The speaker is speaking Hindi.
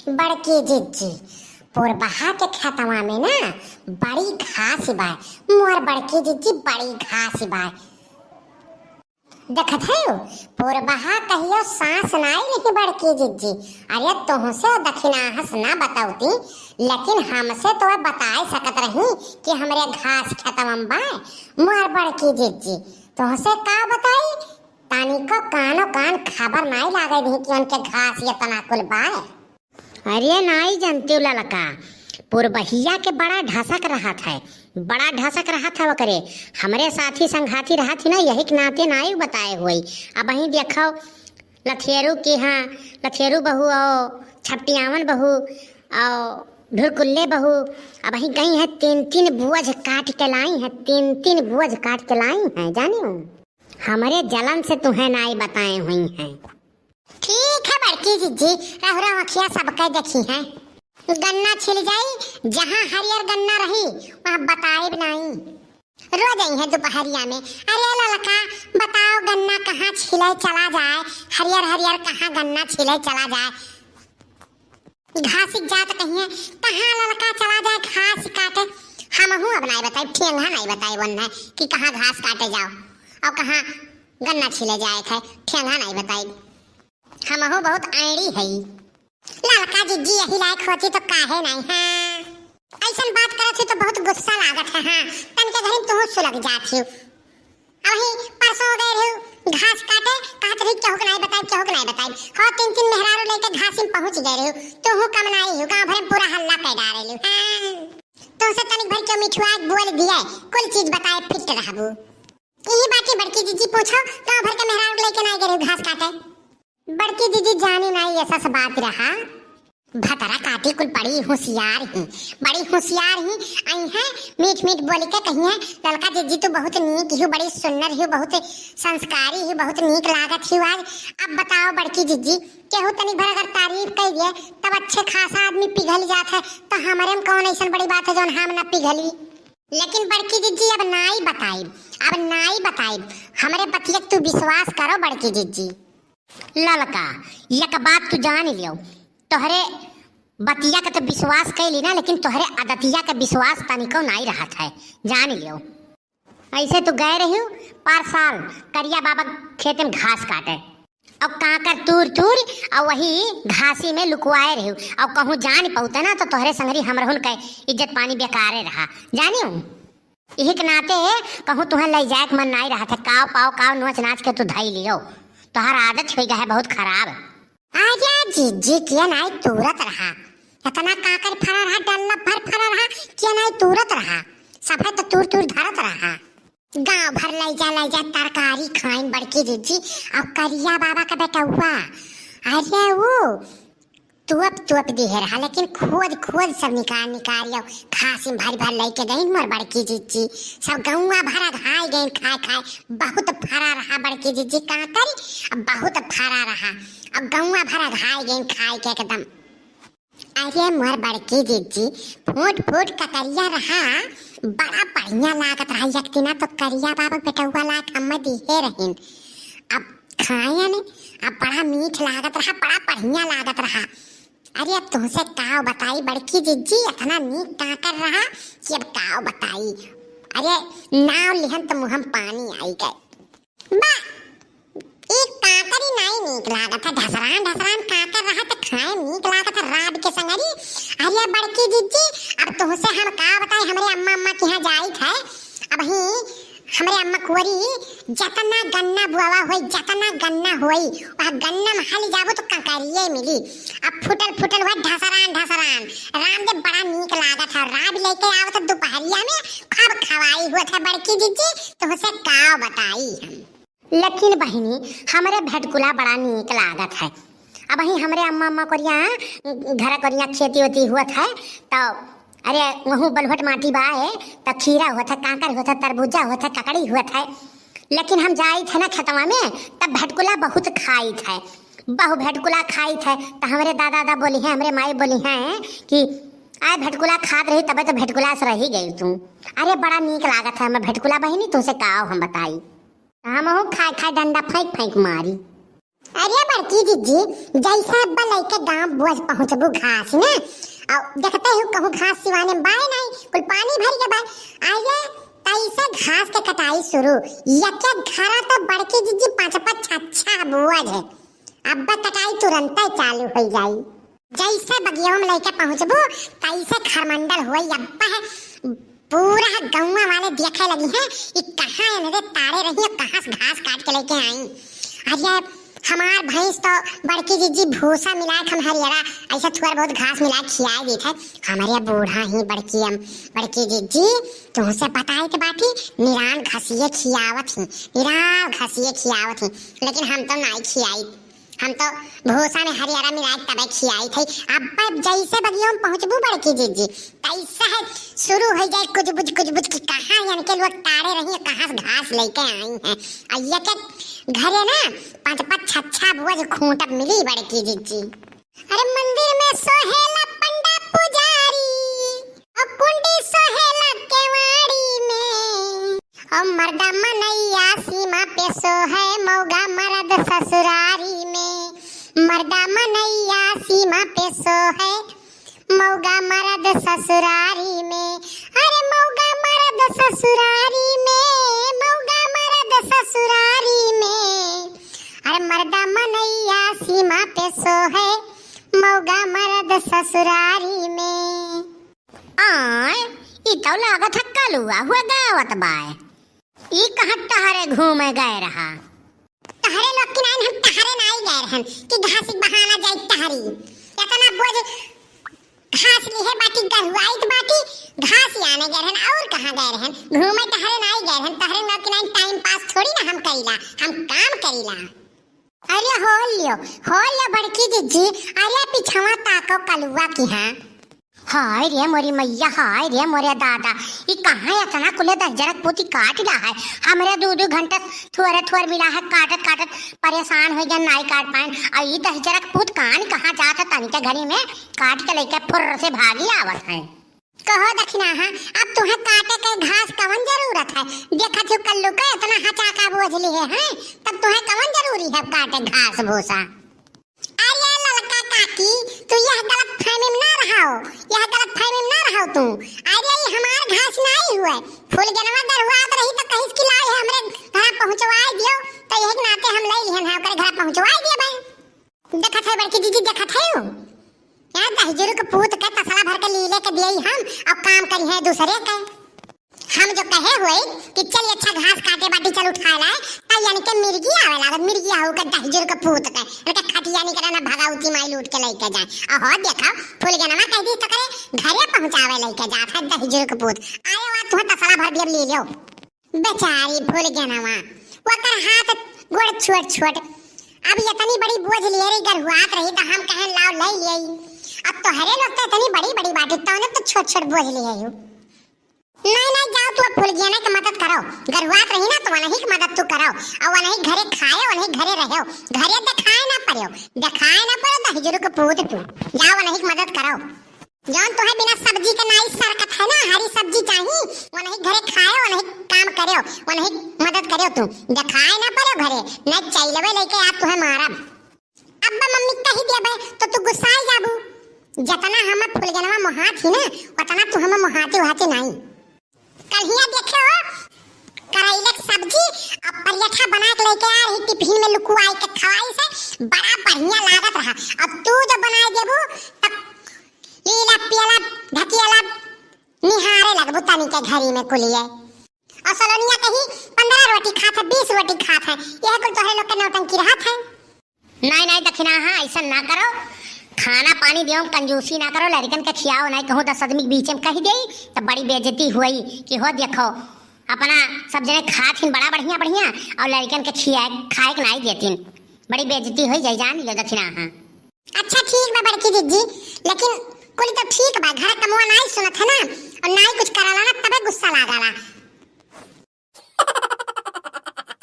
बड़की जीजी पोरबहा के खेतवा में ना बड़ी घास बा। मोर बड़की जीजी बड़ी घास बा। देखत है पोरबहा कहियो सांस नाई नहीं बड़की जीजी। अरे तुहसे दक्षिणाहस ना बताऊती, लेकिन हमसे तो बताए सकत रही कि हमरे घास खेतवा में बा। मोर बड़की जीजी तुहसे का बताई, तानी को कानो कान खबर नाई लागे नहीं कि उनके घास ये तनाकुल बा। अरे नाई जानते ललका, पुरबहिया के बड़ा ढसक रहा था, बड़ा ढसक रहा था। वकरे हमरे साथी संघाती रहा थी ना, यही के नाते नाई बताए हुई। अब वहीं देखो लथेरू की, हाँ लथेरू बहू और छपटियावन बहू और ढुरकुल्ले बहू। अब वहीं गई है, तीन तीन बुअज काट के लाई है, तीन तीन बुअज काट के लाई है। जानी हो हमारे जलन से तुम्हें नाई बताए हुई हैं। ठीक है बड़की जीजी, रहुरा मखिया सबके देखी है। गन्ना छिल जाई, जहाँ हरियर गन्ना रही वहाँ बताए बनाई। रोज आई है दोपहरिया में, अरे ललका बताओ गन्ना कहाँ छिले चला जाए, हरियर हरियर कहाँ गन्ना छिले चला जाए। घास जात कहिए कहाँ ललका चला जाए घास काटे। हम हूँ अब नहीं बताई, ठेंगा नहीं बताई वन है कि कहाँ घास काटे जाओ और कहाँ गन्ना छिले जाए थे, ठेंगा नहीं बताई। हम हूँ बहुत आईड़ी है। ललका जीजी यही लायक होती तो काहे नहीं। हाँ ऐसा बात करत थी तो बहुत गुस्सा लागत है। हाँ तन के घर तुम सुलग जाती हो। अभी परसों गए रहो घास काटे, कहत रही केहू नहीं बताई, केहू नहीं बताई। हो तीन तीन मेहरारू लेके घास में पहुंच गए रहो, तुम कम नहीं हो, गांव भर में पूरा हल्ला कर डाले लो। हां तो से तनिक भर के मिठुआ बोल दिया, कुल चीज बताए फिट रहबू। यही बाकी बड़की जीजी पूछो, गांव भर के मेहरारू लेके नहीं गए घास काटे। बड़की जीजी जानी नहीं ऐसा सब बात रहा। भतरा काटी कुल बड़ी होशियार ही, बड़ी होशियार ही आई है। मीठ मीठ बोली के कही है ललका जीजी तो बहुत नीक ही, बड़ी सुंदर ही, बहुत संस्कारी ही, बहुत नीक लागत ही आज। अब बताओ बड़की जीजी, केहू तनी भर अगर तारीफ कर दिए तब अच्छे खासा आदमी पिघल जात है, तो हमारे में कौन ऐसा बड़ी बात है जो हम ना पिघली। लेकिन बड़की जीजी अब नाई बताई, अब नाई बताई। हमारे बतिया तू विश्वास करो बड़की जीजी। ललका एक बात तू जान लियो, तोहरे बतिया का तो विश्वास कैली ना, लेकिन तोहरे आदतिया का विश्वास तनिको नहीं रहा था। जान लियो ऐसे तो गए रही पार साल करिया बाबा खेत में घास काटे, अब काकर तूर तूर और वही घासी में लुकवाए रही। अब कहूँ जान पौते ना तो तोहरे संगरी हमरहुन का इज्जत पानी बेकारे रहा। जानियो यही के नाते कहूँ तुम्हें ले जाए मन नहीं रहा था। काव पाव काव नोच नाच के तू धई लियो, तोहर आदत हो गया है बहुत खराब। आजा जीजी किया नहीं तुरत रहा, इतना काकर फरा रहा, डल्ला भर फरा रहा, किया नहीं तुरत रहा, सफे तो तूर तूर धरत रहा। गांव भर ले जा तरकारी खाइन बड़की जीजी। अब करिया बाबा का बेटा हुआ, अरे वो तुअप दिहे रहा, लेकिन खोद सब निकाल खासी भर भर लेके गई मोर बड़की जीजी। सब गौवा भरा खाए गए खाए बहुत फरा रहा बड़की जीजी। कहाँ करी अब बहुत फरा रहा, अब गौवा भरा खाए गए खाए के एकदम। अरे मोर बड़की जीजी फूट कतरिया रहा, बड़ा बढ़िया लागत रहा। एक दिना तो करिया बाबा बेटा हुआ लाख हम दिहे रहीन। अब खाया ने अब बड़ा मीठ लागत रहा, बड़ा बढ़िया लागत रहा। अरे अब तुमसे काव बताई बड़की जीजी, इतना नीक काकर रहा कि अब काव बताई। अरे नाव लिहन तो मुहम पानी आई गए। बा एक काकर ही नहीं नीक लागत है, ढसरान काकर रहा तो खाए नीक लागत है रात के संगरी। अरे बड़की जीजी अब तुमसे हम काव बताई, हमारे अम्मा के यहाँ जाई थे। अब ही हमारे अम्मा कुंवरी जतना गन्ना बुआवा होई, जतना गन्ना होई वह गन्ना महल जाबो तो कंकरिये मिली। अब फुटल हुआ ढसरान राम दे बड़ा नीक लागत है। राब लेके आओ तो दोपहरिया में खब खवाई हुआ था बड़की जीजी, तो उसे काव बताई हम। लेकिन बहिनी हमारे भेटकुला बड़ा नीक लागत है। अब वही हमारे अम्मा कोरिया घर कोरिया खेती होती हुआ था, तो अरे वहाँ बलहट माटी बा है, तो खीरा हुआ था, कांकर हुआ था, तरबूजा हुआ था, ककड़ी हुआ था। लेकिन हम जाई थे ना खेतवा में तब भेटकुला बहुत खाई थे, बहु भेटकुला खाई थे। तो हमारे दादा बोली हैं, हमारे माई बोली हैं कि आए भेटकुला खात रही तब तो भेटकुला से रही गई तू। अरे बड़ा नीक लागत है। मैं भेटकुला बहिनी तुमसे काव हम बताई, हम खाए डंडा फेंक मारी। अरे बड़की जीजी, जैसा अब्बा लइके गांव बुझ पहुंचबू घास ना, और देखते हो कहूं घास सिवाने बाय नहीं, कुल पानी भर के बाय आइए तैसे घास के कटाई शुरू। यके घरा तो बड़की जीजी 5-5 छच्छा बुझ है, अब्बा कटाई तुरंत ही चालू हो जाई। जैसे बगियों में लेके पहुंचबू तैसे खरमंडल होई अब्बा है, पूरा गौवा वाले देखे लगी हैं कि कहाँ इन्हें ताड़े रही है, कहाँ से घास काट के लेके आई। अरे हमार भैंस तो बड़की जीजी भूसा मिला के हम हरियरा ऐसा थोड़ा बहुत घास मिला खिया दी थे। हमारे बूढ़ा ही बड़की जीजी तुमसे बताए के बाटी निरान घसिए खियावत ही, निरान घसिए खियावत ही, लेकिन हम तो नहीं खियाई, हम तो भूसा में हरियारा मिला तबे खियाई थी। अब जैसे बगियों में पहुंचबू बड़की जीजी तैसा है शुरू हो जाए कुछ बुझ की कहाँ यानी के लोग ताड़े रही कहाँ से घास लेके आई हैं। और ये के घरे ना 5-5 छच्छा बुझ खूंटब मिली बड़की जीजी। अरे मंदिर में सोहेला पंडा पुजारी और कुंडी सोहेला केवाड़ी में, और मर्दा मनैया सीमा पे सो है मौगा मर्द ससुरारी में, मर्दा मनैया सीमा पे सो है मौगा मर्द ससुरारी में। अरे मौगा मर्द ससुरारी में, मौगा मर्द ससुरारी में, अरे मर्दा मनैया सीमा पे सो है मौगा मर्द ससुरारी में। आय ई तो लागत है कलुआ हुआ गावत बाय, ई कहाँ टहरे घूमे गए रहा। टहरे लोग की नहीं, हम टहरे नहीं गए रहन कि घास बहाना जाए टहरी, इतना बोझ घास ली है बाटी गहुआई की बाटी घास आने गए रहन, और कहाँ गए रहन घूमे टहरे नहीं गए रहन। टहरे लोग की नहीं टाइम पास थोड़ी ना हम करीला, हम काम करीला। अरे हो लियो बड़की जीजी, अरे पिछवा ताको कलुआ की हां। हाय रे मोरी मैया, हाय रे मोरे दादा, ये कहाँ इतना कुले 10 जरक पोती काट रहा है। हमरे 2-2 घंटा थोड़े मिला है काटत परेशान हो गया, नहीं काट पाए। और ये 10 जरक पोत कहाँ जाता तनी के घड़ी में काट के लेके फुर्र से भागी आवत है। कहो दक्षिणा हां, अब तुम्हें काटे के घास कवन जरूरत है, देखा थी कल्लू का इतना हचाका बोझ ली है, तब तुम्हें कवन जरूरी है काटे घास भूसा। अरे ललका काकी, तू यह गलत फहमी में ना रहो, यह गलत फहमी में ना रहो तू। अरे ये हमार घास नहीं हुए, फूल जनवा दरवात रही तो कहीं की लाई हमरे घर पहुंचवाई दियो, तो यही नाते हम ले लिहन है ओकरे घर पहुंचवाई दिए भाई। देखत है बड़की दीदी, देखत है यार दहजरू के पूत के तसला भर के लीले के दिए हम, अब काम करी है दूसरे के। हम जो कहे हुए कि चल अच्छा घास काटे बाटी चल उठा लाए, तब यानी के मिर्गी आवे लागत, मिर्गी आऊ के दहजरू के पूत के इनके खटिया नहीं करना भगाउती माई लूट के लेके जाए। और हो देखा फूल जनवा कह दी तो करे घरे पहुंचावे लेके जात है दहजरू के पूत। आए वा तुम्हें तसला भर दिए ले लियो, बेचारी फूल जनवा वो कर हाथ गोड़ छोट अब इतनी बड़ी बोझ लिए रही गरहुआत रही तो हम कहें लाओ ले लिए। अब तो हरे लोग तो इतनी बड़ी बाटी तो उन्हें तो छोट बोझ लिए हो। नहीं जाओ तू फूल गियाना की मदद करो, गरहुआत रही ना तो वही की मदद तू करो, और वही घरे खाए वही घरे रहो, घरे दिखाए ना पड़ो दहजरू के पूत तू जाओ वही की मदद करो। जौन तो है बिना सब्जी के नहीं सरकत है ना, हरी सब्जी चाहिए वही घरे खाए वही काम करो, वही मदद करो तू, दिखाए ना पड़ो घरे नहीं चलवे लेके आप तुम्हें मारब। अब्बा मम्मी कही देबे तो तू गुस्साई जाबू, जितना हम फुलगनवा मोहात ही ना उतना तू हमें मोहाती नहीं। कल ही देखे हो करेले की सब्जी और पराठा बना के लेके आ रही टिफिन में लुकुआई के खवाई से बड़ा बढ़िया लागत रहा। अब तू जो बनाए देबू तब लीला पियला ढकियाला निहारे लगबू तनी के घरी में कुलिए। और सलोनिया कही 15 रोटी खात है 20 रोटी खात है, यह कुल तोहरे लोग के नौटंकी रहत है। नहीं दक्षिणा हाँ ऐसा ना करो, खाना पानी दियो कंजूसी ना करो, लड़कन के खियाओ नहीं कहूँ 10 आदमी के बीच में कही दे तो बड़ी बेइज्जती हुई कि हो देखो अपना सब जने खाथिन बड़ा बढ़िया और लड़कन के खाए के नहीं देतीन, बड़ी बेइज्जती हो जाए जान लो दक्षिणा हाँ। अच्छा ठीक बा बड़की दीदी, लेकिन कुल तो ठीक बा, घर कमवा नहीं सुनत है ना और नहीं कुछ कराला ना तबे गुस्सा लागला।